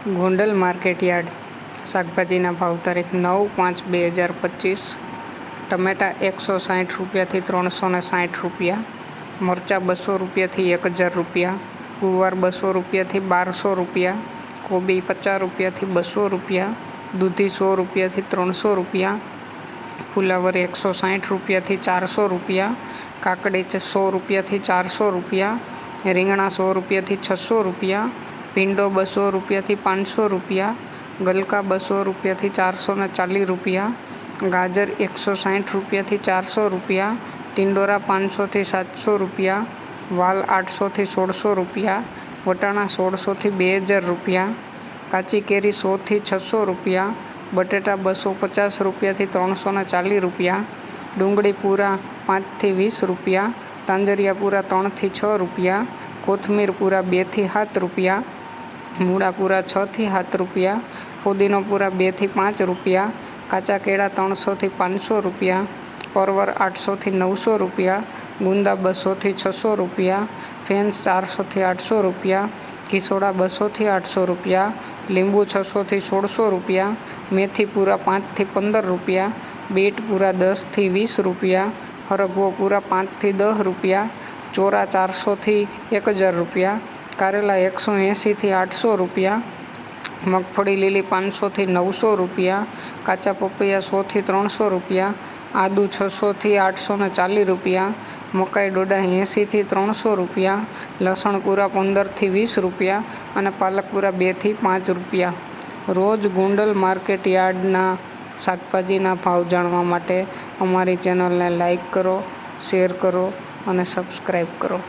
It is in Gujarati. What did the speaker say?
ગોંડલ માર્કેટયાર્ડ શાકભાજીના ભાવ તારીખ 9/5/2025। ટમેટા 160 રૂપિયાથી 360 રૂપિયા, મરચાં 200 રૂપિયાથી 1000 રૂપિયા, ગુવાર 200 રૂપિયાથી 1200 રૂપિયા, કોબી 50 રૂપિયાથી 200 રૂપિયા, દૂધી 100 રૂપિયાથી 300 રૂપિયા, ફુલાવર 160 રૂપિયાથી 400 રૂપિયા, કાકડી 100 રૂપિયાથી 400 રૂપિયા, રીંગણા 100 રૂપિયાથી 600 રૂપિયા, ભીંડો 200 રૂપિયાથી 500 રૂપિયા, ગલકા 200 રૂપિયાથી 440 રૂપિયા, ગાજર 160 રૂપિયાથી 400 રૂપિયા, ટિંડોરા 500થી 700 રૂપિયા, વાલ 800થી 1600 રૂપિયા, વટાણા 1600થી 2000 રૂપિયા, કાચી કેરી 100થી 600 રૂપિયા, બટેટા 250 રૂપિયાથી 340 રૂપિયા, ડુંગળી પૂરા 5થી 20 રૂપિયા, તાંજરિયા પૂરા 3થી 6 રૂપિયા, કોથમીર પૂરા 2થી 7 રૂપિયા, મૂળા પૂરા 6થી 7 રૂપિયા, ફુદીનો પૂરા 2થી 5 રૂપિયા, કાચા કેળા 300થી 500 રૂપિયા, પરવર 800થી 900 રૂપિયા, ગુંદા 200થી 600 રૂપિયા, ફેન્સ 400થી 800 રૂપિયા, કિસોડા 200થી 800 રૂપિયા, લીંબુ 600થી 1600 રૂપિયા, મેથી પૂરા 5થી 15 રૂપિયા, બીટ પૂરા 10થી 20 રૂપિયા, હરગવો પૂરા 5થી 10 રૂપિયા, ચોરા 400થી 1000 રૂપિયા, કારેલા 180થી 800 રૂપિયા, મગફળી લીલી 500થી 900 રૂપિયા, કાચા પપૈયા 100થી 300 રૂપિયા, આદુ 600થી 840 રૂપિયા, મકાઈ ડોડા 80થી 300 રૂપિયા, લસણ પૂરા 15થી 20 રૂપિયા અને પાલક પૂરા 2થી 5 રૂપિયા। રોજ ગોંડલ માર્કેટ યાર્ડના શાકભાજીના ભાવ જાણવા માટે અમારી ચેનલને લાઈક કરો, શેર કરો અને સબસ્ક્રાઈબ કરો।